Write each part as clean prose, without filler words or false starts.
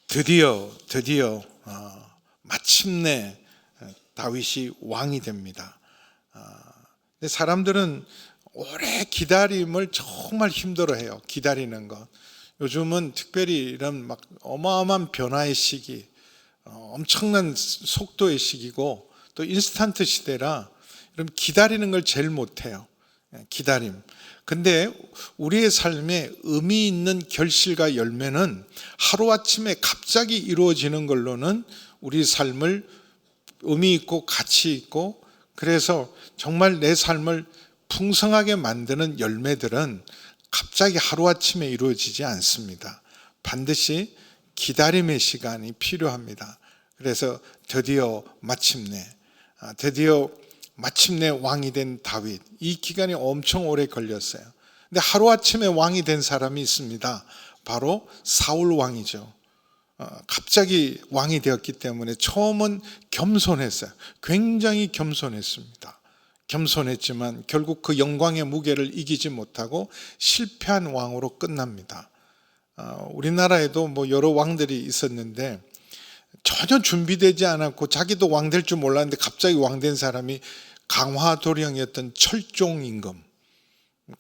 드디어 마침내 다윗이 왕이 됩니다. 근데 사람들은 오래 기다림을 정말 힘들어해요. 기다리는 것. 요즘은 특별히 이런 막 어마어마한 변화의 시기, 엄청난 속도의 시기고 또 인스턴트 시대라 여러분 기다리는 걸 제일 못해요. 기다림. 근데 우리의 삶에 의미 있는 결실과 열매는 하루아침에 갑자기 이루어지는 걸로는 우리 삶을 의미 있고 가치 있고, 그래서 정말 내 삶을 풍성하게 만드는 열매들은 갑자기 하루아침에 이루어지지 않습니다. 반드시 기다림의 시간이 필요합니다. 그래서 드디어 마침내 왕이 된 다윗, 이 기간이 엄청 오래 걸렸어요. 근데 하루아침에 왕이 된 사람이 있습니다. 바로 사울 왕이죠. 갑자기 왕이 되었기 때문에 처음은 겸손했어요. 굉장히 겸손했습니다. 겸손했지만 결국 그 영광의 무게를 이기지 못하고 실패한 왕으로 끝납니다. 우리나라에도 여러 왕들이 있었는데 전혀 준비되지 않았고 자기도 왕 될 줄 몰랐는데 갑자기 왕 된 사람이 강화도령이었던 철종임금.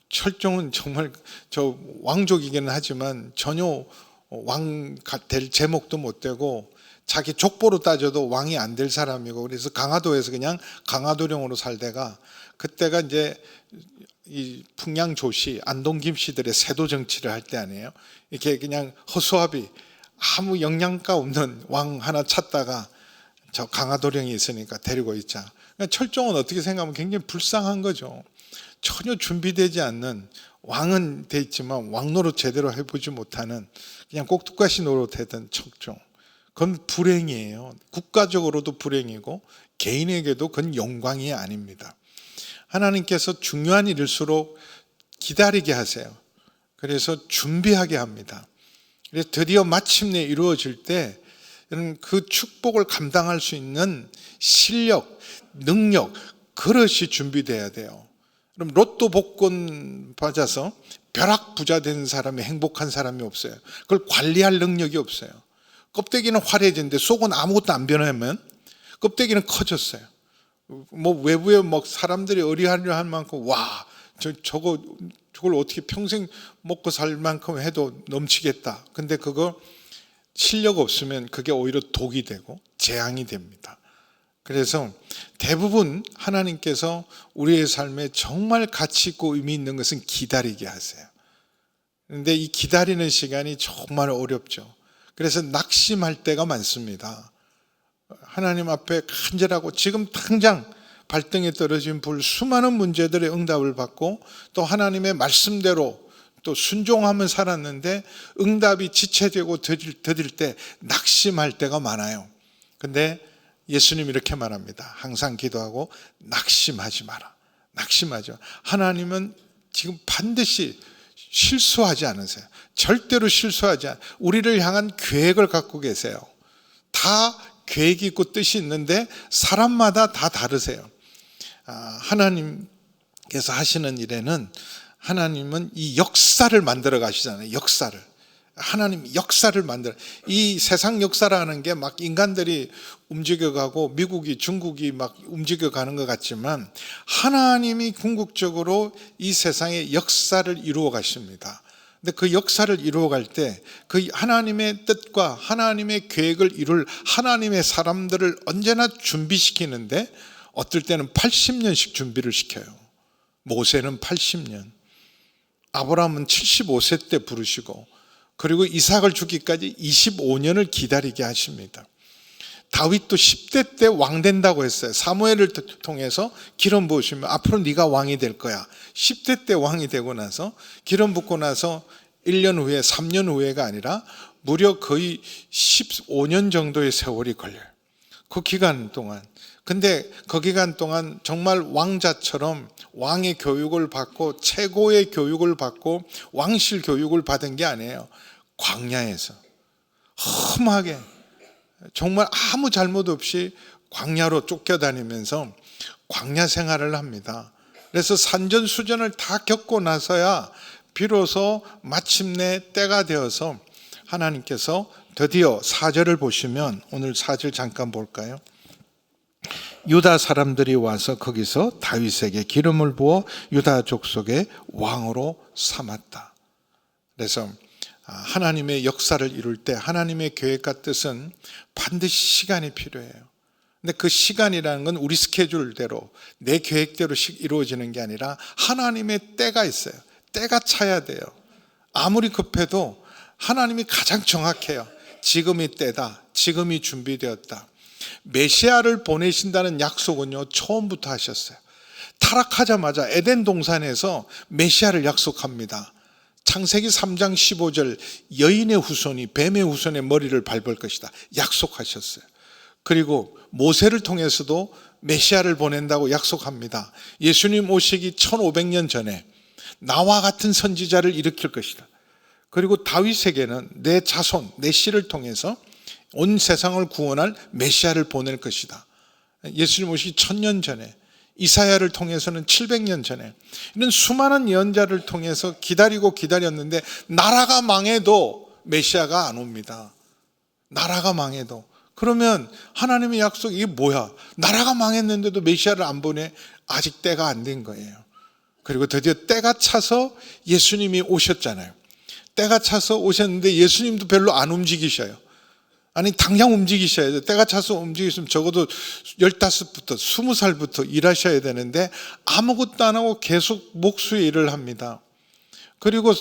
철종은 정말 저 왕족이기는 하지만 전혀 왕 될 제목도 못 되고 자기 족보로 따져도 왕이 안 될 사람이고, 그래서 강화도에서 그냥 강화도령으로 살다가 그때가 이제 이 풍양조씨, 안동김씨들의 세도 정치를 할 때 아니에요. 이렇게 그냥 허수아비 아무 영양가 없는 왕 하나 찾다가 저 강화도령이 있으니까 데리고 있자. 철종은 어떻게 생각하면 굉장히 불쌍한 거죠. 전혀 준비되지 않는, 왕은 돼 있지만 왕노릇 제대로 해보지 못하는 그냥 꼭두가시 노릇하던 철종. 그건 불행이에요. 국가적으로도 불행이고 개인에게도 그건 영광이 아닙니다. 하나님께서 중요한 일일수록 기다리게 하세요. 그래서 준비하게 합니다. 그래서 드디어 마침내 이루어질 때 그 축복을 감당할 수 있는 실력, 능력, 그릇이 준비돼야 돼요. 그럼 로또 복권 받아서 벼락 부자 된 사람이 행복한 사람이 없어요. 그걸 관리할 능력이 없어요. 껍데기는 화려해졌는데 속은 아무것도 안 변하면 껍데기는 커졌어요. 외부에 사람들이 의리하려 할 만큼 저걸 어떻게 평생 먹고 살 만큼 해도 넘치겠다. 근데 그거 실력 없으면 그게 오히려 독이 되고 재앙이 됩니다. 그래서 대부분 하나님께서 우리의 삶에 정말 가치 있고 의미 있는 것은 기다리게 하세요. 그런데 이 기다리는 시간이 정말 어렵죠. 그래서 낙심할 때가 많습니다. 하나님 앞에 간절하고 지금 당장 발등에 떨어진 불, 수많은 문제들의 응답을 받고 또 하나님의 말씀대로 또 순종하면 살았는데 응답이 지체되고 더딜 때 낙심할 때가 많아요. 근데 예수님 이렇게 말합니다. 항상 기도하고 낙심하지 마라. 낙심하지 마. 하나님은 지금 반드시 실수하지 않으세요. 절대로 실수하지 않아요. 우리를 향한 계획을 갖고 계세요. 다 계획이 있고 뜻이 있는데 사람마다 다 다르세요. 하나님께서 하시는 일에는 하나님은 이 역사를 만들어 가시잖아요. 역사를. 하나님 역사를 만들어. 이 세상 역사라는 게 막 인간들이 움직여가고 미국이 중국이 막 움직여가는 것 같지만 하나님이 궁극적으로 이 세상의 역사를 이루어 가십니다. 근데 그 역사를 이루어갈 때 그 하나님의 뜻과 하나님의 계획을 이룰 하나님의 사람들을 언제나 준비시키는데 어떨 때는 80년씩 준비를 시켜요. 모세는 80년, 아브라함은 75세 때 부르시고, 그리고 이삭을 주기까지 25년을 기다리게 하십니다. 다윗도 10대 때 왕 된다고 했어요. 사무엘을 통해서 기름 부으시면 앞으로 네가 왕이 될 거야. 10대 때 왕이 되고 나서 기름 붓고 나서 1년 후에 3년 후에가 아니라 무려 거의 15년 정도의 세월이 걸려요. 그 기간 동안. 근데 그 기간 동안 정말 왕자처럼 왕의 교육을 받고 최고의 교육을 받고 왕실 교육을 받은 게 아니에요. 광야에서 험하게 정말 아무 잘못 없이 광야로 쫓겨다니면서 광야 생활을 합니다. 그래서 산전수전을 다 겪고 나서야 비로소 마침내 때가 되어서 하나님께서 드디어 4절을 보시면 오늘 4절 잠깐 볼까요? 유다 사람들이 와서 거기서 다윗에게 기름을 부어 유다 족속의 왕으로 삼았다. 그래서 하나님의 역사를 이룰 때 하나님의 계획과 뜻은 반드시 시간이 필요해요. 근데 그 시간이라는 건 우리 스케줄대로 내 계획대로 이루어지는 게 아니라 하나님의 때가 있어요. 때가 차야 돼요. 아무리 급해도 하나님이 가장 정확해요. 지금이 때다. 지금이 준비되었다. 메시아를 보내신다는 약속은요, 처음부터 하셨어요. 타락하자마자 에덴 동산에서 메시아를 약속합니다. 창세기 3장 15절 여인의 후손이 뱀의 후손의 머리를 밟을 것이다. 약속하셨어요. 그리고 모세를 통해서도 메시아를 보낸다고 약속합니다. 예수님 오시기 1500년 전에 나와 같은 선지자를 일으킬 것이다. 그리고 다윗에게는 내 자손, 내 씨를 통해서 온 세상을 구원할 메시아를 보낼 것이다. 예수님 오시기 1000년 전에, 이사야를 통해서는 700년 전에, 이런 수많은 예언자를 통해서 기다리고 기다렸는데 나라가 망해도 메시아가 안 옵니다. 나라가 망해도. 그러면 하나님의 약속 이게 뭐야? 나라가 망했는데도 메시아를 안 보내? 아직 때가 안 된 거예요. 그리고 드디어 때가 차서 예수님이 오셨잖아요. 때가 차서 오셨는데 예수님도 별로 안 움직이셔요. 아니 당장 움직이셔야 돼요. 때가 차서 움직이시면 적어도 15부터 20살부터 일하셔야 되는데 아무것도 안 하고 계속 목수의 일을 합니다. 그리고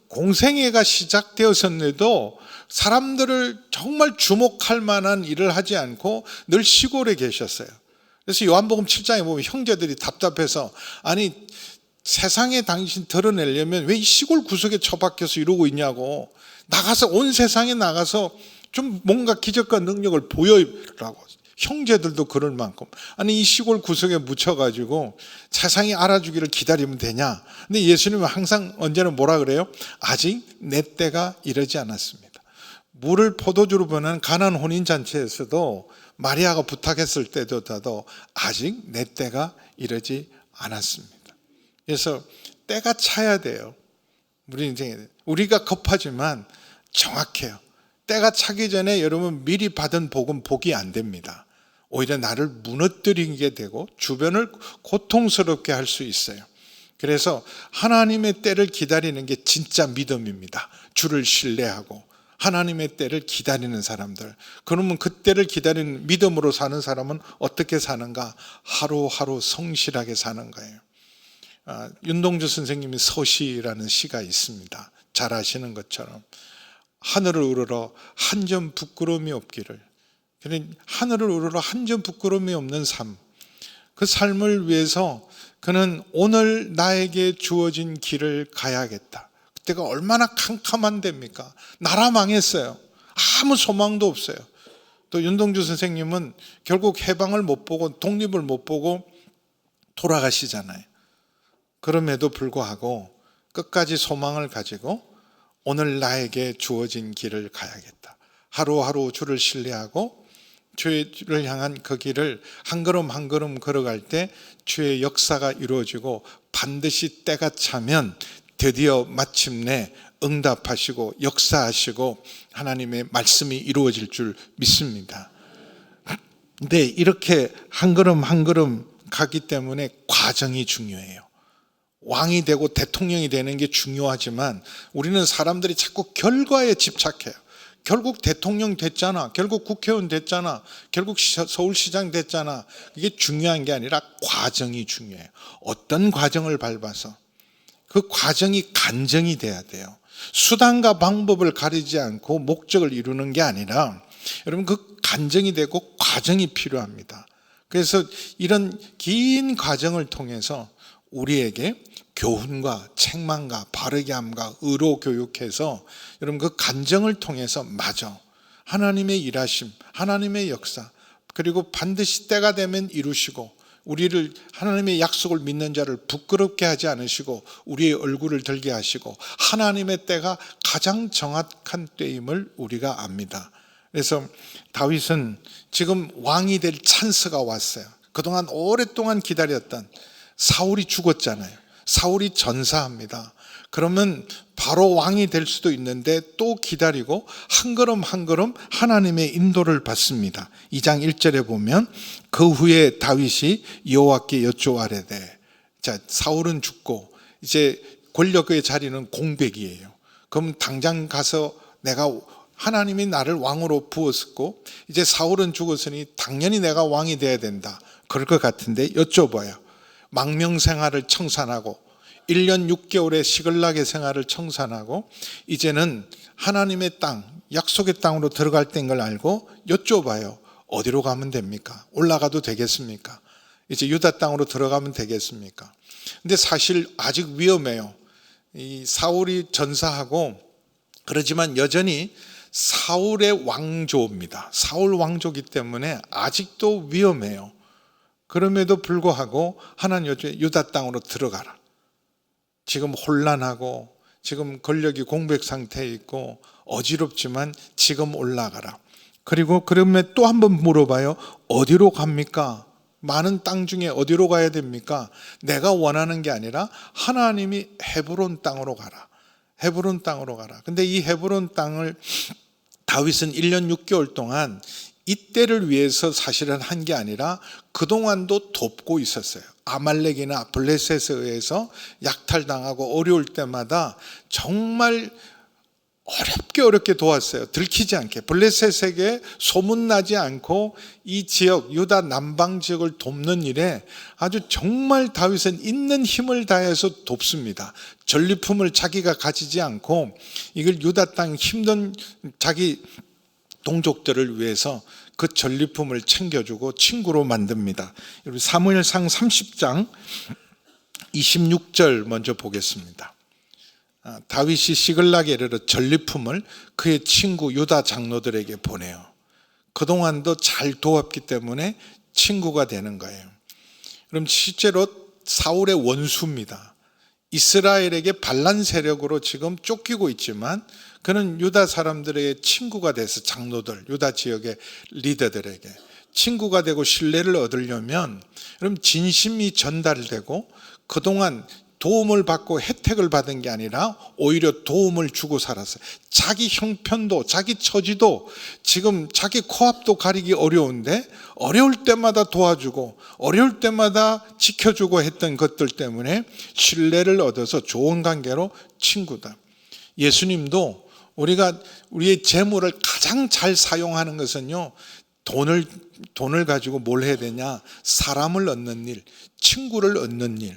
공생애가 시작되었었는데도 사람들을 정말 주목할 만한 일을 하지 않고 늘 시골에 계셨어요. 그래서 요한복음 7장에 보면 형제들이 답답해서 아니 세상에 당신 드러내려면 왜 이 시골 구석에 처박혀서 이러고 있냐고, 나가서 온 세상에 나가서 좀 뭔가 기적과 능력을 보여라고. 형제들도 그럴 만큼 아니 이 시골 구석에 묻혀가지고 세상이 알아주기를 기다리면 되냐. 근데 예수님은 항상 언제나 뭐라 그래요? 아직 내 때가 이르지 않았습니다. 물을 포도주로 변한 가나안 혼인잔치에서도 마리아가 부탁했을 때조차도 아직 내 때가 이르지 않았습니다. 그래서 때가 차야 돼요. 우리 인생에 우리가 급하지만 정확해요. 때가 차기 전에 여러분 미리 받은 복은 복이 안 됩니다. 오히려 나를 무너뜨리게 되고 주변을 고통스럽게 할 수 있어요. 그래서 하나님의 때를 기다리는 게 진짜 믿음입니다. 주를 신뢰하고 하나님의 때를 기다리는 사람들. 그러면 그 때를 기다리는 믿음으로 사는 사람은 어떻게 사는가? 하루하루 성실하게 사는 거예요. 윤동주 선생님이 서시라는 시가 있습니다. 잘 아시는 것처럼 하늘을 우러러 한 점 부끄러움이 없기를. 하늘을 우러러 한 점 부끄러움이 없는 삶, 그 삶을 위해서 그는 오늘 나에게 주어진 길을 가야겠다. 그때가 얼마나 캄캄한 데입니까? 나라 망했어요. 아무 소망도 없어요. 또 윤동주 선생님은 결국 해방을 못 보고 독립을 못 보고 돌아가시잖아요. 그럼에도 불구하고 끝까지 소망을 가지고 오늘 나에게 주어진 길을 가야겠다. 하루하루 주를 신뢰하고 주를 향한 그 길을 한 걸음 한 걸음 걸어갈 때 주의 역사가 이루어지고 반드시 때가 차면 드디어 마침내 응답하시고 역사하시고 하나님의 말씀이 이루어질 줄 믿습니다. 근데 이렇게 한 걸음 한 걸음 가기 때문에 과정이 중요해요. 왕이 되고 대통령이 되는 게 중요하지만 우리는 사람들이 자꾸 결과에 집착해요. 결국 대통령 됐잖아. 결국 국회의원 됐잖아. 결국 서울시장 됐잖아. 이게 중요한 게 아니라 과정이 중요해요. 어떤 과정을 밟아서 그 과정이 간증이 돼야 돼요. 수단과 방법을 가리지 않고 목적을 이루는 게 아니라 여러분 그 간증이 되고 과정이 필요합니다. 그래서 이런 긴 과정을 통해서 우리에게 교훈과 책망과 바르게 함과 의로 교육해서 여러분 그 간증을 통해서 마저 하나님의 일하심, 하나님의 역사, 그리고 반드시 때가 되면 이루시고 우리를 하나님의 약속을 믿는 자를 부끄럽게 하지 않으시고 우리의 얼굴을 들게 하시고 하나님의 때가 가장 정확한 때임을 우리가 압니다. 그래서 다윗은 지금 왕이 될 찬스가 왔어요. 그동안 오랫동안 기다렸던 사울이 죽었잖아요. 사울이 전사합니다. 그러면 바로 왕이 될 수도 있는데 또 기다리고 한 걸음 한 걸음 하나님의 인도를 받습니다. 2장 1절에 보면 그 후에 다윗이 여호와께 여쭈아뢰되, 자, 사울은 죽고 이제 권력의 자리는 공백이에요. 그럼 당장 가서 내가 하나님이 나를 왕으로 부었고 이제 사울은 죽었으니 당연히 내가 왕이 돼야 된다. 그럴 것 같은데 여쭤봐요. 망명 생활을 청산하고 1년 6개월의 시글락의 생활을 청산하고 이제는 하나님의 땅, 약속의 땅으로 들어갈 때인 걸 알고 여쭤봐요. 어디로 가면 됩니까? 올라가도 되겠습니까? 이제 유다 땅으로 들어가면 되겠습니까? 근데 사실 아직 위험해요. 이 사울이 전사하고 그러지만 여전히 사울의 왕조입니다. 사울 왕조이기 때문에 아직도 위험해요. 그럼에도 불구하고 하나님 여쭈에 유다 땅으로 들어가라. 지금 혼란하고 지금 권력이 공백 상태에 있고 어지럽지만 지금 올라가라. 그리고 그러면 또 한 번 물어봐요. 어디로 갑니까? 많은 땅 중에 어디로 가야 됩니까? 내가 원하는 게 아니라 하나님이 헤브론 땅으로 가라. 헤브론 땅으로 가라. 근데 이 헤브론 땅을 다윗은 1년 6개월 동안 이때를 위해서 사실은 한 게 아니라 그동안도 돕고 있었어요. 아말렉이나 블레셋에 의해서 약탈당하고 어려울 때마다 정말 어렵게 도왔어요. 들키지 않게. 블레셋에게 소문나지 않고 이 지역, 유다 남방 지역을 돕는 일에 아주 정말 다윗은 있는 힘을 다해서 돕습니다. 전리품을 자기가 가지지 않고 이걸 유다 땅 힘든 자기 동족들을 위해서 그 전리품을 챙겨주고 친구로 만듭니다. 사무엘상 30장 26절 먼저 보겠습니다. 다윗이 시글락에 이르러 전리품을 그의 친구 유다 장로들에게 보내요. 그동안도 잘 도왔기 때문에 친구가 되는 거예요. 그럼 실제로 사울의 원수입니다. 이스라엘에게 반란 세력으로 지금 쫓기고 있지만 그는 유다 사람들의 친구가 돼서 장로들, 유다 지역의 리더들에게 친구가 되고 신뢰를 얻으려면 그럼 진심이 전달되고 그동안 도움을 받고 혜택을 받은 게 아니라 오히려 도움을 주고 살았어요. 자기 형편도 자기 처지도 지금 자기 코앞도 가리기 어려운데 어려울 때마다 도와주고 어려울 때마다 지켜주고 했던 것들 때문에 신뢰를 얻어서 좋은 관계로 친구다. 예수님도 우리가 우리의 재물을 가장 잘 사용하는 것은요, 돈을 가지고 뭘 해야 되냐? 사람을 얻는 일, 친구를 얻는 일.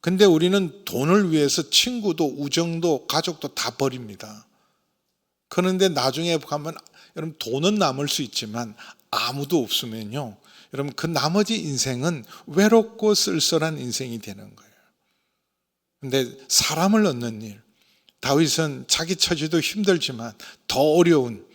근데 우리는 돈을 위해서 친구도 우정도 가족도 다 버립니다. 그런데 나중에 가면 여러분 돈은 남을 수 있지만 아무도 없으면요, 여러분 그 나머지 인생은 외롭고 쓸쓸한 인생이 되는 거예요. 근데 사람을 얻는 일, 다윗은 자기 처지도 힘들지만 더 어려운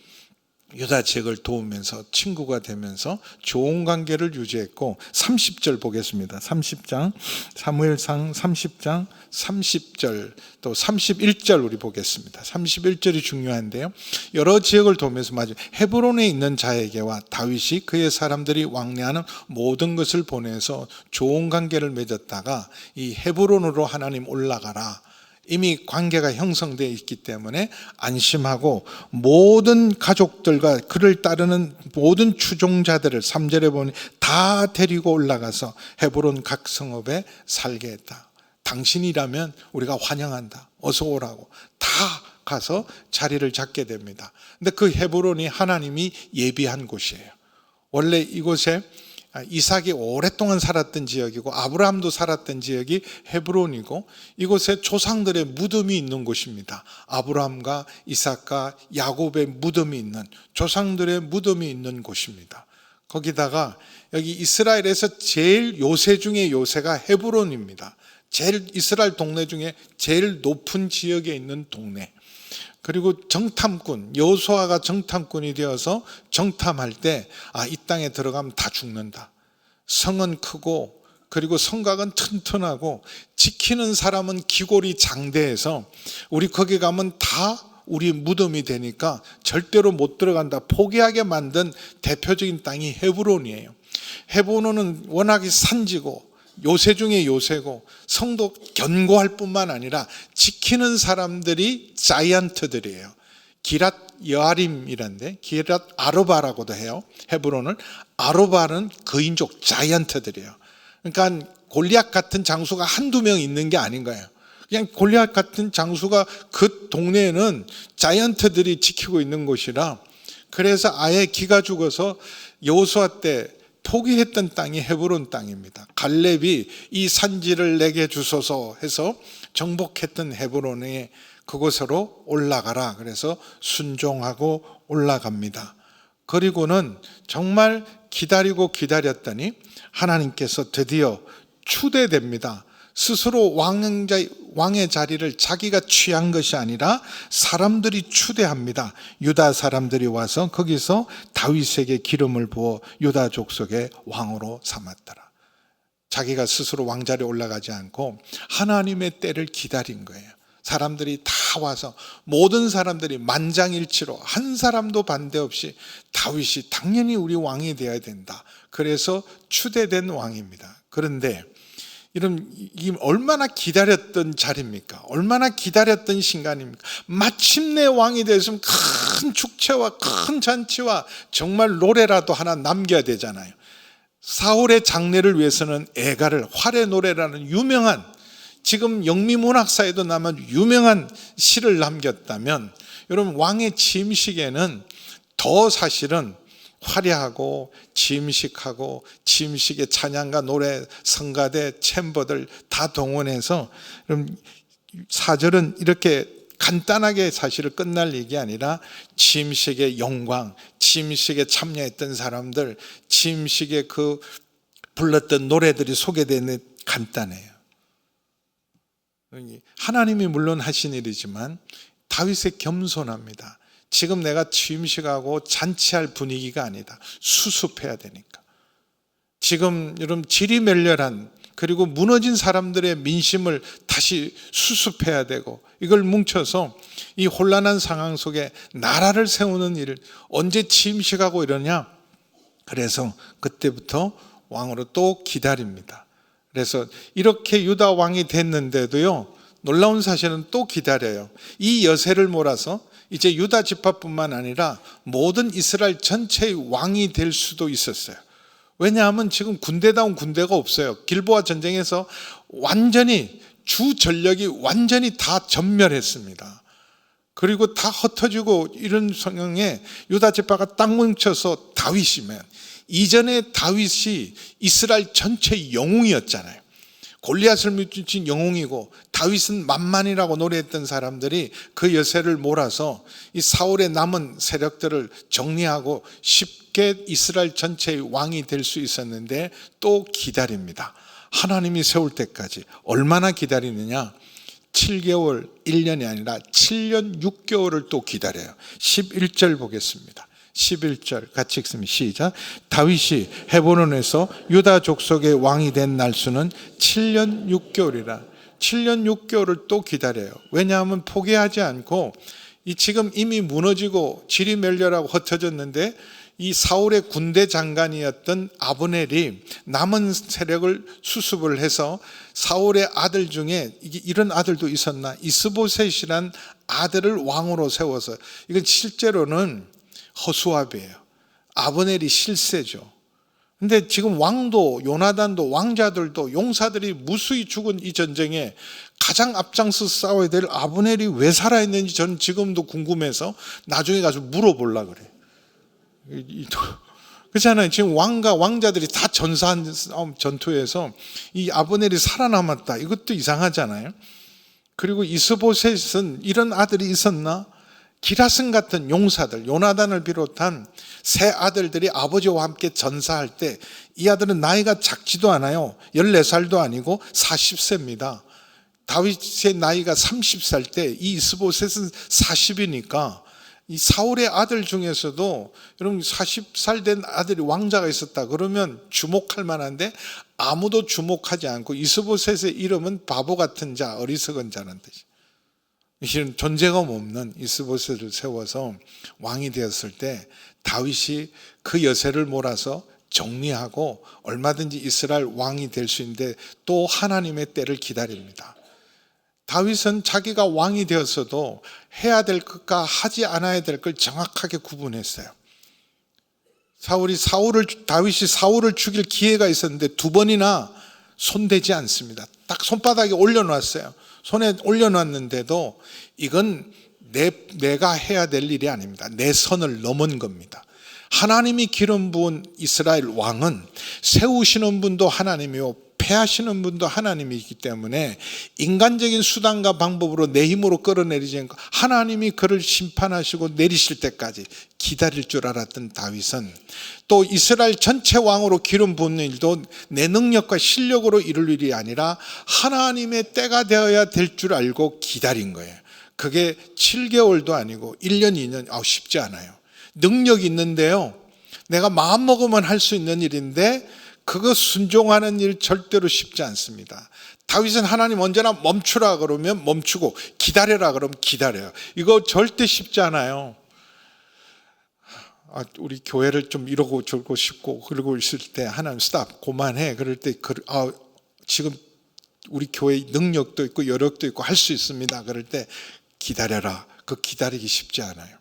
유다 지역을 도우면서 친구가 되면서 좋은 관계를 유지했고 30절 보겠습니다. 30장 사무엘상 30장 30절 또 31절 우리 보겠습니다. 31절이 중요한데요. 여러 지역을 도우면서 마지막 헤브론에 있는 자에게와 다윗이 그의 사람들이 왕래하는 모든 것을 보내서 좋은 관계를 맺었다가 이 헤브론으로 하나님 올라가라. 이미 관계가 형성되어 있기 때문에 안심하고 모든 가족들과 그를 따르는 모든 추종자들을 3절에 보니 다 데리고 올라가서 헤브론 각 성읍에 살게 했다. 당신이라면 우리가 환영한다. 어서 오라고. 다 가서 자리를 잡게 됩니다. 근데 그 헤브론이 하나님이 예비한 곳이에요. 원래 이곳에 이삭이 오랫동안 살았던 지역이고 아브라함도 살았던 지역이 헤브론이고 이곳에 조상들의 무덤이 있는 곳입니다. 아브라함과 이삭과 야곱의 무덤이 있는 조상들의 무덤이 있는 곳입니다. 거기다가 여기 이스라엘에서 제일 요새 중에 요새가 헤브론입니다. 제일 이스라엘 동네 중에 제일 높은 지역에 있는 동네. 그리고 정탐꾼, 여호수아가 정탐꾼이 되어서 정탐할 때 이 땅에 들어가면 다 죽는다. 성은 크고 그리고 성곽은 튼튼하고 지키는 사람은 기골이 장대해서 우리 거기 가면 다 우리 무덤이 되니까 절대로 못 들어간다. 포기하게 만든 대표적인 땅이 헤브론이에요. 헤브론은 워낙에 산지고 요새 중에 요새고 성도 견고할 뿐만 아니라 지키는 사람들이 자이언트들이에요. 기랏 여아림이란데 기랏 아르바라고도 해요. 헤브론을. 아르바는 거인족 자이언트들이에요. 그러니까 골리앗 같은 장수가 한두 명 있는 게 아닌 거예요. 그냥 골리앗 같은 장수가 그 동네에는 자이언트들이 지키고 있는 곳이라, 그래서 아예 기가 죽어서 여호수아 때 포기했던 땅이 헤브론 땅입니다. 갈렙이 이 산지를 내게 주소서 해서 정복했던 헤브론에 그곳으로 올라가라. 그래서 순종하고 올라갑니다. 그리고는 정말 기다리고 기다렸더니 하나님께서 드디어 추대됩니다. 스스로 왕의 자리를 자기가 취한 것이 아니라 사람들이 추대합니다. 유다 사람들이 와서 거기서 다윗에게 기름을 부어 유다 족속의 왕으로 삼았더라. 자기가 스스로 왕자리에 올라가지 않고 하나님의 때를 기다린 거예요. 사람들이 다 와서 모든 사람들이 만장일치로 한 사람도 반대 없이 다윗이 당연히 우리 왕이 되어야 된다. 그래서 추대된 왕입니다. 그런데 이 얼마나 기다렸던 자리입니까? 얼마나 기다렸던 순간입니까? 마침내 왕이 되었으면 큰 축제와 큰 잔치와 정말 노래라도 하나 남겨야 되잖아요. 사울의 장례를 위해서는 애가를, 활의 노래라는 유명한, 지금 영미문학사에도 남은 유명한 시를 남겼다면, 여러분 왕의 취임식에는 더 사실은 화려하고 취임식하고 취임식의 찬양가 노래 성가대 챔버들 다 동원해서, 그럼 사절은 이렇게 간단하게 사실을 끝날 얘기 아니라 취임식의 영광, 취임식에 참여했던 사람들, 취임식에 그 불렀던 노래들이 소개되는 간단해요. 하나님이 물론 하신 일이지만 다윗의 겸손합니다. 지금 내가 취임식하고 잔치할 분위기가 아니다. 수습해야 되니까. 지금 여러분 지리멸렬한, 그리고 무너진 사람들의 민심을 다시 수습해야 되고, 이걸 뭉쳐서 이 혼란한 상황 속에 나라를 세우는 일을 언제 취임식하고 이러냐. 그래서 그때부터 왕으로 또 기다립니다. 그래서 이렇게 유다 왕이 됐는데도요, 놀라운 사실은 또 기다려요. 이 여세를 몰아서 이제 유다 지파뿐만 아니라 모든 이스라엘 전체의 왕이 될 수도 있었어요. 왜냐하면 지금 군대다운 군대가 없어요. 길보아 전쟁에서 완전히 주 전력이 완전히 다 전멸했습니다. 그리고 다 흩어지고 이런 상황에 유다 지파가 딱 뭉쳐서 다윗이면, 이전에 다윗이 이스라엘 전체의 영웅이었잖아요. 골리앗을 물리친 영웅이고 다윗은 만만이라고 노래했던 사람들이 그 여세를 몰아서 이 사울의 남은 세력들을 정리하고 쉽게 이스라엘 전체의 왕이 될 수 있었는데 또 기다립니다. 하나님이 세울 때까지 얼마나 기다리느냐? 7개월, 1년이 아니라 7년 6개월을 또 기다려요. 11절 보겠습니다. 11절 같이 읽습니다. 시작. 다윗이 헤브론에서 유다 족속의 왕이 된 날수는 7년 6개월이라. 7년 6개월을 또 기다려요. 왜냐하면 포기하지 않고, 이 지금 이미 무너지고 지리멸렬하고 흩어졌는데, 이 사울의 군대 장관이었던 아브넬이 남은 세력을 수습을 해서 사울의 아들 중에 이런 아들도 있었나, 이스보셋이란 아들을 왕으로 세워서, 이건 실제로는 허수아비예요. 아브넬이 실세죠. 근데 지금 왕도, 요나단도, 왕자들도, 용사들이 무수히 죽은 이 전쟁에 가장 앞장서 싸워야 될 아브넬이 왜 살아있는지 저는 지금도 궁금해서 나중에 가서 물어보려고 그래요. 그렇잖아요. 지금 왕과 왕자들이 다 전사한 전투에서 이 아브넬이 살아남았다. 이것도 이상하잖아요. 그리고 이스보셋은 이런 아들이 있었나? 기라슨 같은 용사들, 요나단을 비롯한 세 아들들이 아버지와 함께 전사할 때 이 아들은 나이가 작지도 않아요. 14살도 아니고 40세입니다. 다윗의 나이가 30살 때 이 이스보셋은 40이니까 이 사울의 아들 중에서도 여러분 40살 된 아들이 왕자가 있었다 그러면 주목할 만한데 아무도 주목하지 않고, 이스보셋의 이름은 바보 같은 자, 어리석은 자라는 뜻이에요. 이런 존재감 없는 이스보셋을 세워서 왕이 되었을 때 다윗이 그 여세를 몰아서 정리하고 얼마든지 이스라엘 왕이 될 수 있는데 또 하나님의 때를 기다립니다. 다윗은 자기가 왕이 되었어도 해야 될 것과 하지 않아야 될 걸 정확하게 구분했어요. 다윗이 사울을 죽일 기회가 있었는데 두 번이나 손대지 않습니다. 딱 손바닥에 올려놨어요. 손에 올려놨는데도 이건 내가 해야 될 일이 아닙니다. 내 선을 넘은 겁니다. 하나님이 기름 부은 이스라엘 왕은 세우시는 분도 하나님이요 패하시는 분도 하나님이기 때문에 인간적인 수단과 방법으로 내 힘으로 끌어내리지 않고 하나님이 그를 심판하시고 내리실 때까지 기다릴 줄 알았던 다윗은 또 이스라엘 전체 왕으로 기름 부은 일도 내 능력과 실력으로 이룰 일이 아니라 하나님의 때가 되어야 될 줄 알고 기다린 거예요. 그게 7개월도 아니고 1년, 2년, 쉽지 않아요. 능력이 있는데요, 내가 마음먹으면 할 수 있는 일인데 그거 순종하는 일 절대로 쉽지 않습니다. 다윗은 하나님 언제나 멈추라 그러면 멈추고 기다려라 그러면 기다려요. 이거 절대 쉽지 않아요. 우리 교회를 좀 이러고 저러고 싶고 그러고 있을 때 하나님 스탑 그만해 그럴 때 지금 우리 교회에 능력도 있고 여력도 있고 할 수 있습니다. 그럴 때 기다려라. 그 기다리기 쉽지 않아요.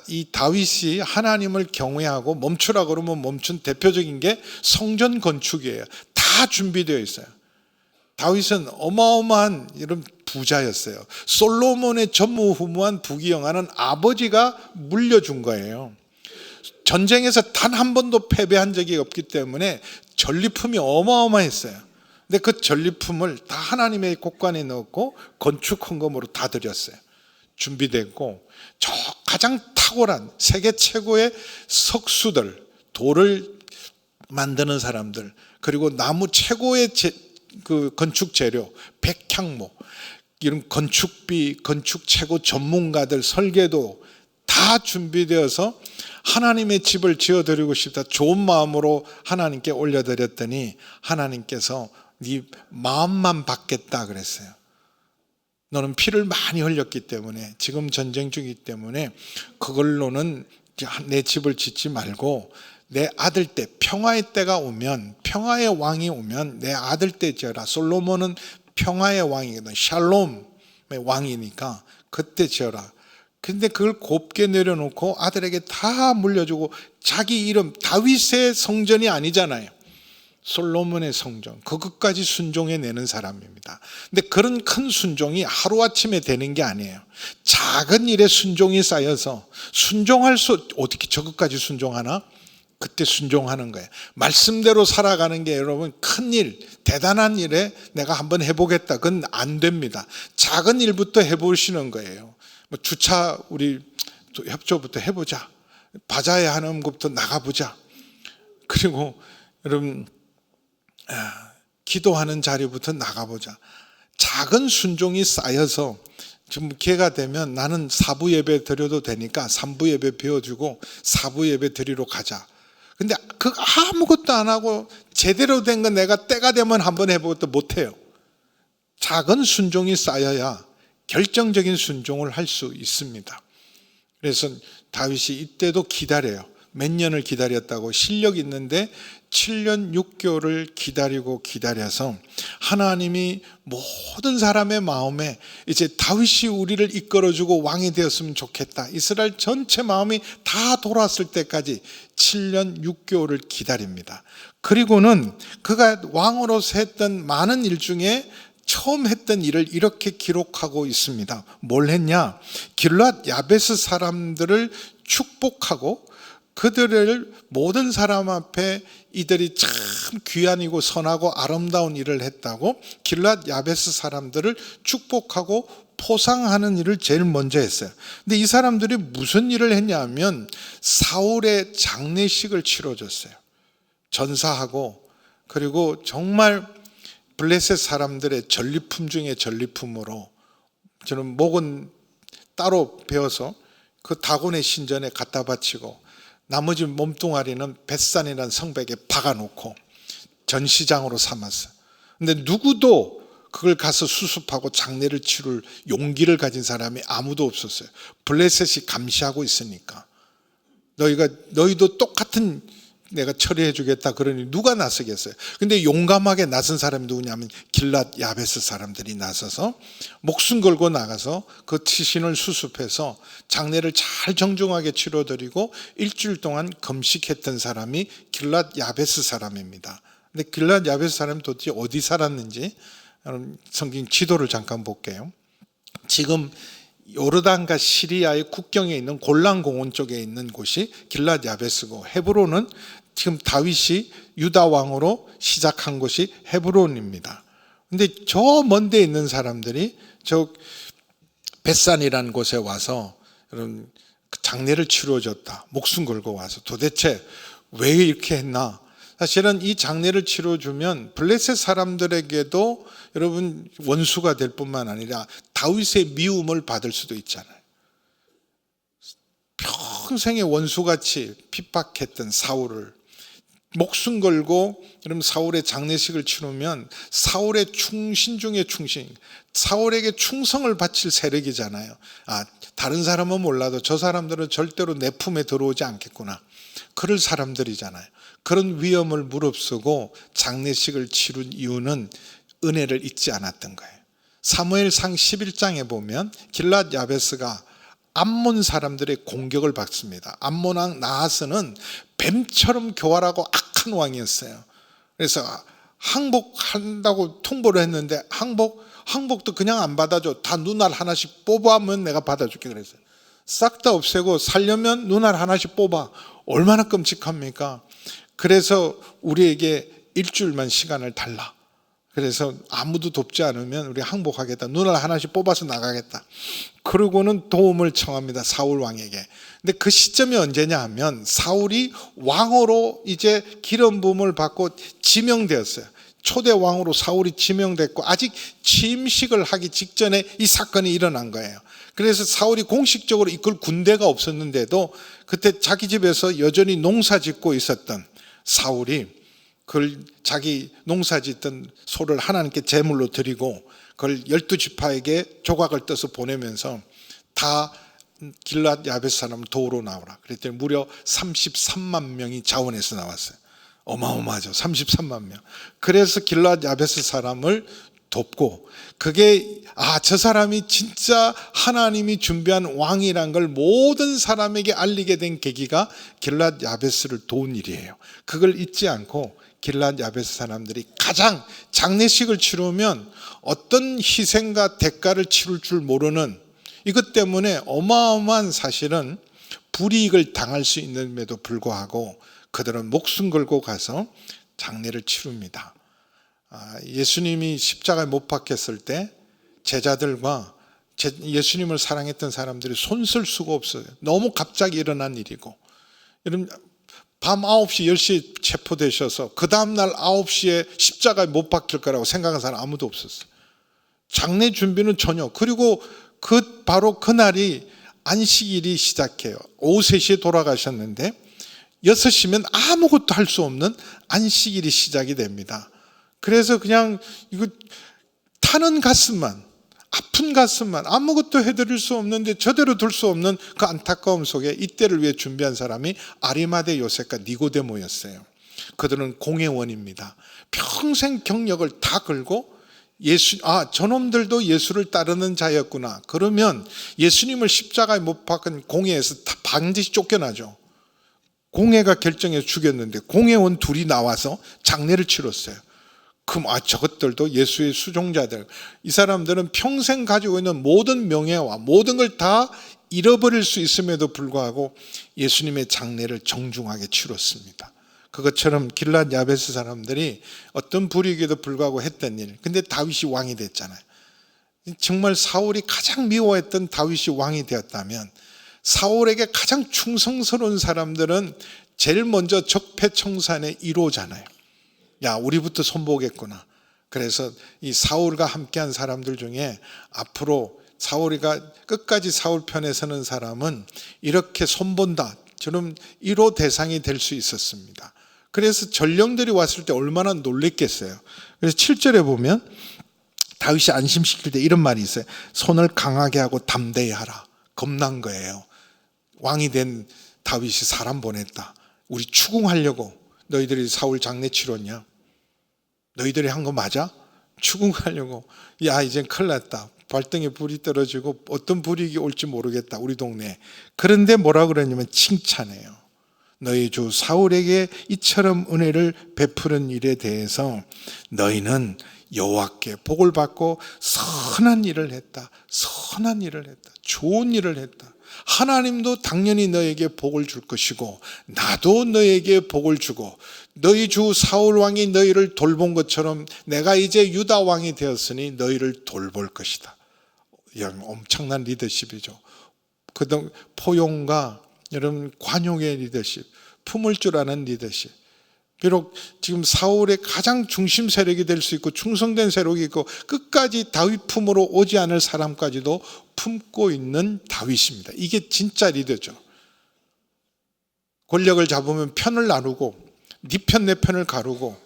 이 다윗이 하나님을 경외하고 멈추라 그러면 멈춘 대표적인 게 성전 건축이에요. 다 준비되어 있어요. 다윗은 어마어마한 이런 부자였어요. 솔로몬의 전무후무한 부귀영화는 아버지가 물려준 거예요. 전쟁에서 단 한 번도 패배한 적이 없기 때문에 전리품이 어마어마했어요. 근데 그 전리품을 다 하나님의 곳간에 넣었고 건축 헌금으로 다 드렸어요. 준비됐고 저 가장 탁월한 세계 최고의 석수들, 돌을 만드는 사람들, 그리고 나무 최고의 그 건축 재료, 백향목, 이런 건축비, 건축 최고 전문가들, 설계도 다 준비되어서 하나님의 집을 지어드리고 싶다. 좋은 마음으로 하나님께 올려드렸더니 하나님께서 네 마음만 받겠다 그랬어요. 너는 피를 많이 흘렸기 때문에 지금 전쟁 중이기 때문에 그걸로는 내 집을 짓지 말고 내 아들 때 평화의 때가 오면 평화의 왕이 오면 내 아들 때 지어라. 솔로몬은 평화의 왕이거든. 샬롬의 왕이니까 그때 지어라. 근데 그걸 곱게 내려놓고 아들에게 다 물려주고 자기 이름 다윗의 성전이 아니잖아요. 솔로몬의 성전, 그것까지 순종해내는 사람입니다. 근데 그런 큰 순종이 하루아침에 되는 게 아니에요. 작은 일에 순종이 쌓여서 어떻게 저것까지 순종하나? 그때 순종하는 거예요. 말씀대로 살아가는 게 여러분 큰 일, 대단한 일에 내가 한번 해보겠다. 그건 안 됩니다. 작은 일부터 해보시는 거예요. 주차 우리 협조부터 해보자. 바자회 하는 것부터 나가보자. 그리고 여러분 기도하는 자리부터 나가보자. 작은 순종이 쌓여서 좀 기회가 되면 나는 4부 예배 드려도 되니까 3부 예배 배워주고 4부 예배 드리러 가자. 근데 그 아무것도 안 하고 제대로 된 건 내가 때가 되면 한번 해보고도 못해요. 작은 순종이 쌓여야 결정적인 순종을 할 수 있습니다. 그래서 다윗이 이때도 기다려요. 몇 년을 기다렸다고 실력 있는데 7년 6개월을 기다려서 하나님이 모든 사람의 마음에 이제 다윗이 우리를 이끌어주고 왕이 되었으면 좋겠다. 이스라엘 전체 마음이 다 돌아왔을 때까지 7년 6개월을 기다립니다. 그리고는 그가 왕으로서 했던 많은 일 중에 처음 했던 일을 이렇게 기록하고 있습니다. 뭘 했냐? 길앗 야베스 사람들을 축복하고 그들을 모든 사람 앞에 이들이 참 귀한이고 선하고 아름다운 일을 했다고 길앗 야베스 사람들을 축복하고 포상하는 일을 제일 먼저 했어요. 근데 이 사람들이 무슨 일을 했냐면 사울의 장례식을 치러줬어요. 전사하고 그리고 정말 블레셋 사람들의 전리품 중에 전리품으로 저는 목은 따로 베어서 그 다곤의 신전에 갖다 바치고 나머지 몸뚱아리는 벳산이라는 성벽에 박아놓고 전시장으로 삼았어요. 근데 누구도 그걸 가서 수습하고 장례를 치룰 용기를 가진 사람이 아무도 없었어요. 블레셋이 감시하고 있으니까. 너희도 똑같은 내가 처리해 주겠다 그러니 누가 나서겠어요? 근데 용감하게 나선 사람이 누구냐면 길랏 야베스 사람들이 나서서 목숨 걸고 나가서 그 시신을 수습해서 장례를 잘 정중하게 치러드리고 일주일 동안 금식했던 사람이 길랏 야베스 사람입니다. 근데 길랏 야베스 사람이 도대체 어디 살았는지 성경 지도를 잠깐 볼게요. 지금 요르단과 시리아의 국경에 있는 골란 공원 쪽에 있는 곳이 길랏 야베스고, 헤브론은 지금 다윗이 유다 왕으로 시작한 곳이 헤브론입니다. 근데 저 먼 데 있는 사람들이 저 벳산이라는 곳에 와서 여러분 장례를 치러줬다. 목숨 걸고 와서 도대체 왜 이렇게 했나? 사실은 이 장례를 치러주면 블레셋 사람들에게도 여러분 원수가 될 뿐만 아니라 다윗의 미움을 받을 수도 있잖아요. 평생의 원수같이 핍박했던 사울을 목숨 걸고 여러분 사울의 장례식을 치르면 사울의 충신 중에 충신, 사울에게 충성을 바칠 세력이잖아요. 다른 사람은 몰라도 저 사람들은 절대로 내 품에 들어오지 않겠구나, 그럴 사람들이잖아요. 그런 위험을 무릅쓰고 장례식을 치른 이유는 은혜를 잊지 않았던 거예요. 사무엘상 11장에 보면 길랏 야베스가 암몬 사람들의 공격을 받습니다. 암몬 왕 나하스는 뱀처럼 교활하고 악한 왕이었어요. 그래서 항복한다고 통보를 했는데 항복도 그냥 안 받아줘. 다 눈알 하나씩 뽑아면 내가 받아줄게 그랬어요. 싹 다 없애고 살려면 눈알 하나씩 뽑아. 얼마나 끔찍합니까? 그래서 우리에게 일주일만 시간을 달라. 그래서 아무도 돕지 않으면 우리 항복하겠다. 눈알 하나씩 뽑아서 나가겠다. 그러고는 도움을 청합니다. 사울 왕에게. 근데 그 시점이 언제냐 하면 사울이 왕으로 이제 기름 부음을 받고 지명되었어요. 초대 왕으로 사울이 지명됐고 아직 취임식을 하기 직전에 이 사건이 일어난 거예요. 그래서 사울이 공식적으로 이끌 군대가 없었는데도 그때 자기 집에서 여전히 농사 짓고 있었던 사울이 그걸 자기 농사 짓던 소를 하나님께 제물로 드리고 그걸 12지파에게 조각을 떠서 보내면서 다 길랏 야베스 사람 도우러 나오라 그랬더니 무려 33만 명이 자원해서 나왔어요. 어마어마하죠. 33만 명. 그래서 길랏 야베스 사람을 돕고, 그게 저 사람이 진짜 하나님이 준비한 왕이란 걸 모든 사람에게 알리게 된 계기가 길랏 야베스를 도운 일이에요. 그걸 잊지 않고 길랏 야베스 사람들이 가장 장례식을 치르면 어떤 희생과 대가를 치를 줄 모르는, 이것 때문에 어마어마한 사실은 불이익을 당할 수 있는데도 불구하고 그들은 목숨 걸고 가서 장례를 치릅니다. 예수님이 십자가에 못 박혔을 때 제자들과 예수님을 사랑했던 사람들이 손쓸 수가 없어요. 너무 갑자기 일어난 일이고, 여러분 밤 9시 10시에 체포되셔서 그 다음날 9시에 십자가에 못 박힐 거라고 생각한 사람 아무도 없었어요. 장례 준비는 전혀. 그리고 바로 그날이 안식일이 시작해요. 오후 3시에 돌아가셨는데 6시면 아무것도 할 수 없는 안식일이 시작이 됩니다. 그래서 그냥 이거 타는 가슴만, 아픈 가슴만, 아무것도 해드릴 수 없는데 저대로 둘 수 없는 그 안타까움 속에 이때를 위해 준비한 사람이 아리마대 요셉과 니고데모였어요. 그들은 공회원입니다. 평생 경력을 다 걸고 저놈들도 예수를 따르는 자였구나. 그러면 예수님을 십자가에 못 박은 공회에서 다 반드시 쫓겨나죠. 공회가 결정해서 죽였는데 공회원 둘이 나와서 장례를 치렀어요. 그럼 저것들도 예수의 수종자들, 이 사람들은 평생 가지고 있는 모든 명예와 모든 걸 다 잃어버릴 수 있음에도 불구하고 예수님의 장례를 정중하게 치렀습니다. 그것처럼 길랏 야베스 사람들이 어떤 불이익에도 불구하고 했던 일, 근데 다윗이 왕이 됐잖아요. 정말 사울이 가장 미워했던 다윗이 왕이 되었다면 사울에게 가장 충성스러운 사람들은 제일 먼저 적폐청산의 1호잖아요. 야, 우리부터 손보겠구나. 그래서 이 사울과 함께한 사람들 중에 앞으로 사울이가 끝까지 사울 편에 서는 사람은 이렇게 손본다, 저는 1호 대상이 될 수 있었습니다. 그래서 전령들이 왔을 때 얼마나 놀랬겠어요. 그래서 7절에 보면 다윗이 안심시킬 때 이런 말이 있어요. 손을 강하게 하고 담대히 하라. 겁난 거예요. 왕이 된 다윗이 사람 보냈다. 우리 추궁하려고 너희들이 사울 장례 치렀냐? 너희들이 한 거 맞아? 추궁하려고. 야, 이젠 큰일 났다. 발등에 불이 떨어지고 어떤 불이 올지 모르겠다, 우리 동네에. 그런데 뭐라 그러냐면 칭찬해요. 너희 주 사울에게 이처럼 은혜를 베푸는 일에 대해서 너희는 여호와께 복을 받고 선한 일을 했다. 선한 일을 했다. 좋은 일을 했다. 하나님도 당연히 너에게 복을 줄 것이고 나도 너에게 복을 주고 너희 주 사울 왕이 너희를 돌본 것처럼 내가 이제 유다 왕이 되었으니 너희를 돌볼 것이다. 엄청난 리더십이죠. 그동 포용과 여러분 관용의 리더십, 품을 줄 아는 리더십. 비록 지금 사울의 가장 중심 세력이 될 수 있고 충성된 세력이 있고 끝까지 다윗 품으로 오지 않을 사람까지도 품고 있는 다윗입니다. 이게 진짜 리더죠. 권력을 잡으면 편을 나누고 네 편 내 편을 가르고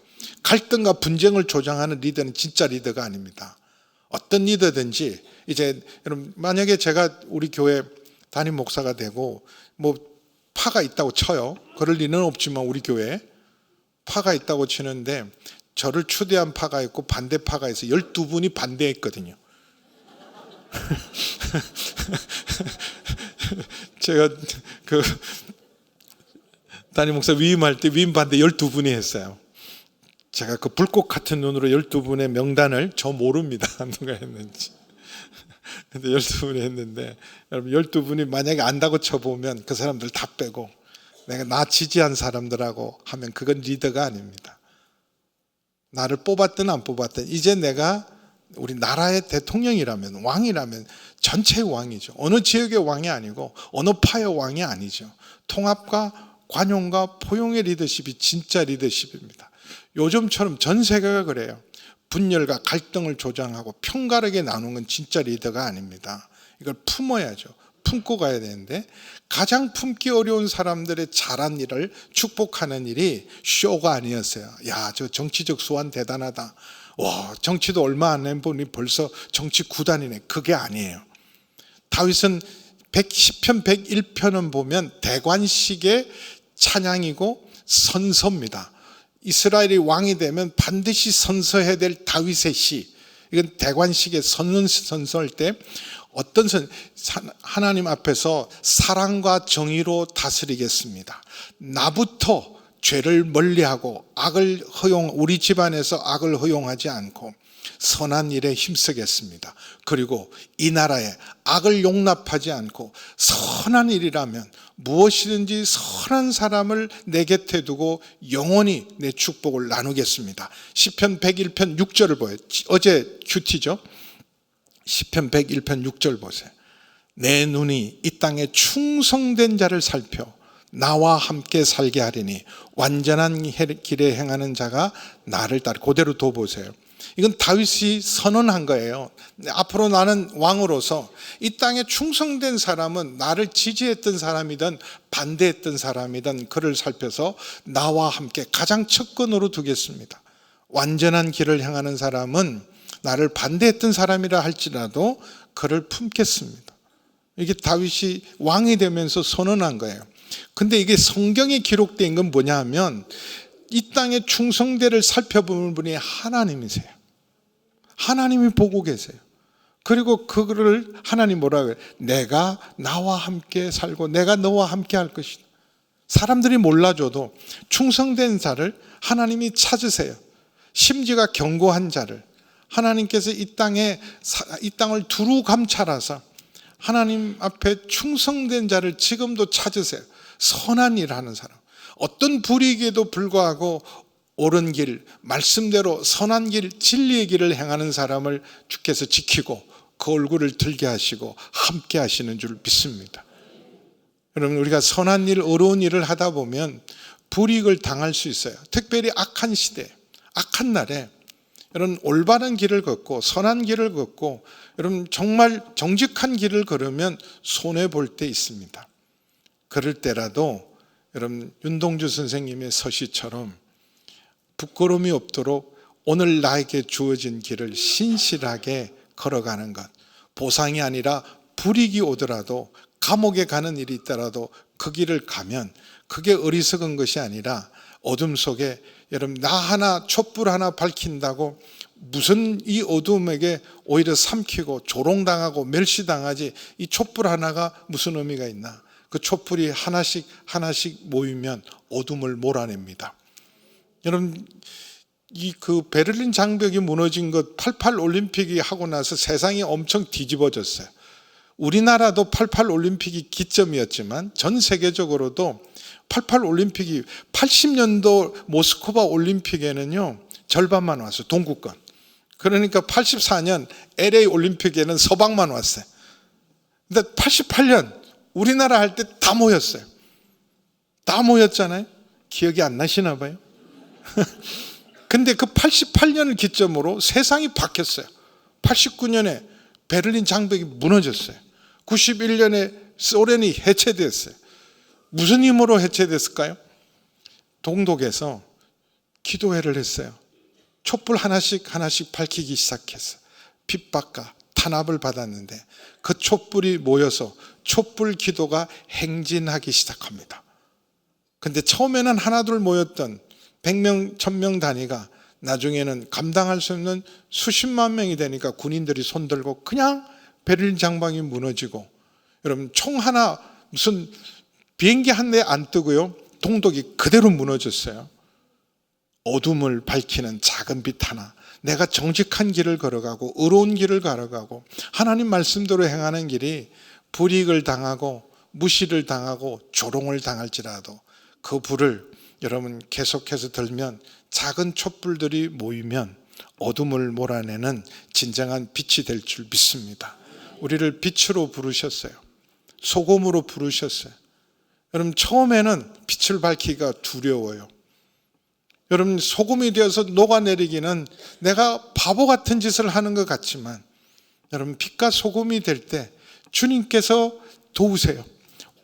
갈등과 분쟁을 조장하는 리더는 진짜 리더가 아닙니다. 어떤 리더든지 이제 여러분 만약에 제가 우리 교회 담임 목사가 되고 뭐 파가 있다고 쳐요. 그럴 리는 없지만 우리 교회에 파가 있다고 치는데 저를 추대한 파가 있고 반대파가 있어 12분이 반대했거든요. 제가 그 담임 목사 위임할 때 위임 반대 12분이 했어요. 제가 그 불꽃 같은 눈으로 12분의 명단을 저 모릅니다. 누가 했는지. 근데 12분이 했는데 여러분 12분이 만약에 안다고 쳐보면 그 사람들 다 빼고 내가 나 지지한 사람들하고 하면 그건 리더가 아닙니다. 나를 뽑았든 안 뽑았든 이제 내가 우리 나라의 대통령이라면 왕이라면 전체의 왕이죠. 어느 지역의 왕이 아니고 어느 파의 왕이 아니죠. 통합과 관용과 포용의 리더십이 진짜 리더십입니다. 요즘처럼 전 세계가 그래요. 분열과 갈등을 조장하고 편가르게 나누는 건 진짜 리더가 아닙니다. 이걸 품어야죠. 품고 가야 되는데 가장 품기 어려운 사람들의 잘한 일을 축복하는 일이 쇼가 아니었어요. 야, 저 정치적 소환 대단하다. 와, 정치도 얼마 안 한 분이 벌써 정치 구단이네. 그게 아니에요. 다윗은 10편 101편은 보면 대관식의 찬양이고 선서입니다. 이스라엘이 왕이 되면 반드시 선서해야 될 다윗의 시. 이건 대관식의 선서할 때 어떤 하나님 앞에서 사랑과 정의로 다스리겠습니다. 나부터 죄를 멀리하고 악을 우리 집안에서 악을 허용하지 않고 선한 일에 힘쓰겠습니다. 그리고 이 나라에 악을 용납하지 않고 선한 일이라면 무엇이든지 선한 사람을 내 곁에 두고 영원히 내 축복을 나누겠습니다. 시편 101편 6절을 보여요. 어제 큐티죠. 시편 101편 6절 보세요. 내 눈이 이 땅에 충성된 자를 살펴 나와 함께 살게 하리니 완전한 길에 행하는 자가 나를 따르. 그대로 더 보세요. 이건 다윗이 선언한 거예요. 앞으로 나는 왕으로서 이 땅에 충성된 사람은 나를 지지했던 사람이든 반대했던 사람이든 그를 살펴서 나와 함께 가장 첫건으로 두겠습니다. 완전한 길을 향하는 사람은 나를 반대했던 사람이라 할지라도 그를 품겠습니다. 이게 다윗이 왕이 되면서 선언한 거예요. 근데 이게 성경에 기록된 건 뭐냐 하면 이 땅의 충성대를 살펴보는 분이 하나님이세요. 하나님이 보고 계세요. 그리고 그거를 하나님 뭐라고 해요? 내가 나와 함께 살고 내가 너와 함께 할 것이다. 사람들이 몰라줘도 충성된 자를 하나님이 찾으세요. 심지가 견고한 자를 하나님께서 이 땅을 두루 감찰하사 하나님 앞에 충성된 자를 지금도 찾으세요. 선한 일 하는 사람. 어떤 불이익에도 불구하고 옳은 길, 말씀대로 선한 길, 진리의 길을 행하는 사람을 주께서 지키고 그 얼굴을 들게 하시고 함께 하시는 줄 믿습니다. 여러분, 우리가 선한 일, 어려운 일을 하다 보면 불이익을 당할 수 있어요. 특별히 악한 시대, 악한 날에 여러분 올바른 길을 걷고 선한 길을 걷고 여러분 정말 정직한 길을 걸으면 손해볼 때 있습니다. 그럴 때라도 여러분 윤동주 선생님의 서시처럼 부끄러움이 없도록 오늘 나에게 주어진 길을 신실하게 걸어가는 것, 보상이 아니라 불이익이 오더라도 감옥에 가는 일이 있더라도 그 길을 가면 그게 어리석은 것이 아니라 어둠 속에 여러분 나 하나 촛불 하나 밝힌다고 무슨 이 어둠에게 오히려 삼키고 조롱당하고 멸시당하지 이 촛불 하나가 무슨 의미가 있나. 그 촛불이 하나씩 모이면 어둠을 몰아냅니다. 여러분 이 그 베를린 장벽이 무너진 것 88 올림픽이 하고 나서 세상이 엄청 뒤집어졌어요. 우리나라도 88 올림픽이 기점이었지만 전 세계적으로도 88 올림픽이 80년도 모스크바 올림픽에는요 절반만 왔어요. 동구권. 그러니까 84년 LA 올림픽에는 서방만 왔어요. 근데 88년 우리나라 할 때 다 모였어요. 다 모였잖아요. 기억이 안 나시나 봐요. 근데 그 88년을 기점으로 세상이 바뀌었어요. 89년에 베를린 장벽이 무너졌어요. 91년에 소련이 해체됐어요. 무슨 힘으로 해체됐을까요? 동독에서 기도회를 했어요. 촛불 하나씩 밝히기 시작했어요. 핍박과 탄압을 받았는데 그 촛불이 모여서 촛불 기도가 행진하기 시작합니다. 근데 처음에는 하나둘 모였던 100명, 1000명 단위가 나중에는 감당할 수 없는 수십만 명이 되니까 군인들이 손들고 그냥 베를린 장벽이 무너지고 여러분 총 하나 무슨 비행기 한 대 안 뜨고요. 동독이 그대로 무너졌어요. 어둠을 밝히는 작은 빛 하나. 내가 정직한 길을 걸어가고 의로운 길을 걸어가고 하나님 말씀대로 행하는 길이 불이익을 당하고 무시를 당하고 조롱을 당할지라도 그 불을 여러분 계속해서 들면 작은 촛불들이 모이면 어둠을 몰아내는 진정한 빛이 될 줄 믿습니다. 우리를 빛으로 부르셨어요. 소금으로 부르셨어요. 여러분 처음에는 빛을 밝히기가 두려워요. 여러분 소금이 되어서 녹아내리기는 내가 바보 같은 짓을 하는 것 같지만 여러분 빛과 소금이 될 때 주님께서 도우세요.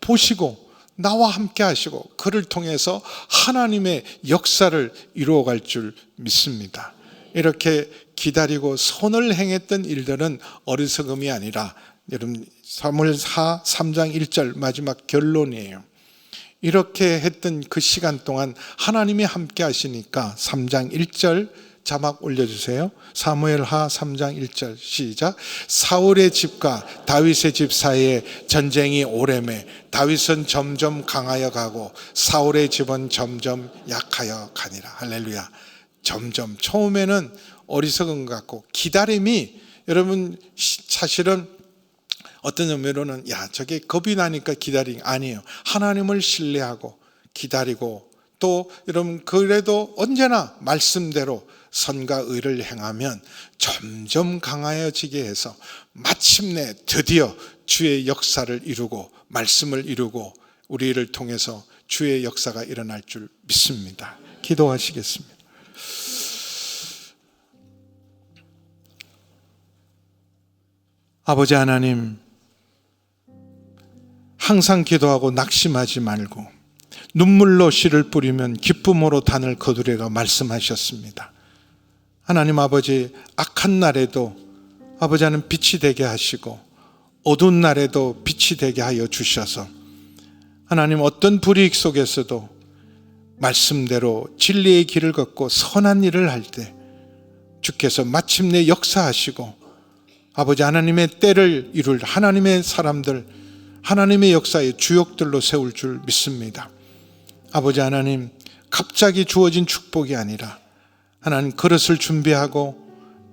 보시고 나와 함께 하시고 그를 통해서 하나님의 역사를 이루어갈 줄 믿습니다. 이렇게 기다리고 선을 행했던 일들은 어리석음이 아니라 여러분 사무엘하 3장 1절 마지막 결론이에요. 이렇게 했던 그 시간 동안 하나님이 함께 하시니까 3장 1절 자막 올려주세요. 사무엘하 3장 1절 시작. 사울의 집과 다윗의 집 사이에 전쟁이 오래매 다윗은 점점 강하여 가고 사울의 집은 점점 약하여 가니라. 할렐루야. 점점 처음에는 어리석은 것 같고 기다림이 여러분 사실은 어떤 의미로는 야 저게 겁이 나니까 기다리는 아니에요. 하나님을 신뢰하고 기다리고 또 여러분 그래도 언제나 말씀대로 선과 의를 행하면 점점 강하여지게 해서 마침내 드디어 주의 역사를 이루고 말씀을 이루고 우리를 통해서 주의 역사가 일어날 줄 믿습니다. 기도하시겠습니다. 아버지 하나님, 항상 기도하고 낙심하지 말고 눈물로 씨를 뿌리면 기쁨으로 단을 거두리라 말씀하셨습니다. 하나님 아버지, 악한 날에도 아버지 하나님 빛이 되게 하시고 어두운 날에도 빛이 되게 하여 주셔서 하나님 어떤 불이익 속에서도 말씀대로 진리의 길을 걷고 선한 일을 할 때 주께서 마침내 역사하시고 아버지 하나님의 때를 이룰 하나님의 사람들, 하나님의 역사의 주역들로 세울 줄 믿습니다. 아버지 하나님, 갑자기 주어진 축복이 아니라 하나님 그릇을 준비하고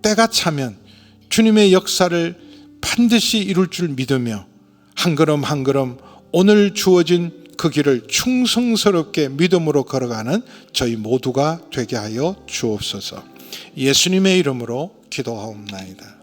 때가 차면 주님의 역사를 반드시 이룰 줄 믿으며 한 걸음 한 걸음 오늘 주어진 그 길을 충성스럽게 믿음으로 걸어가는 저희 모두가 되게 하여 주옵소서. 예수님의 이름으로 기도하옵나이다.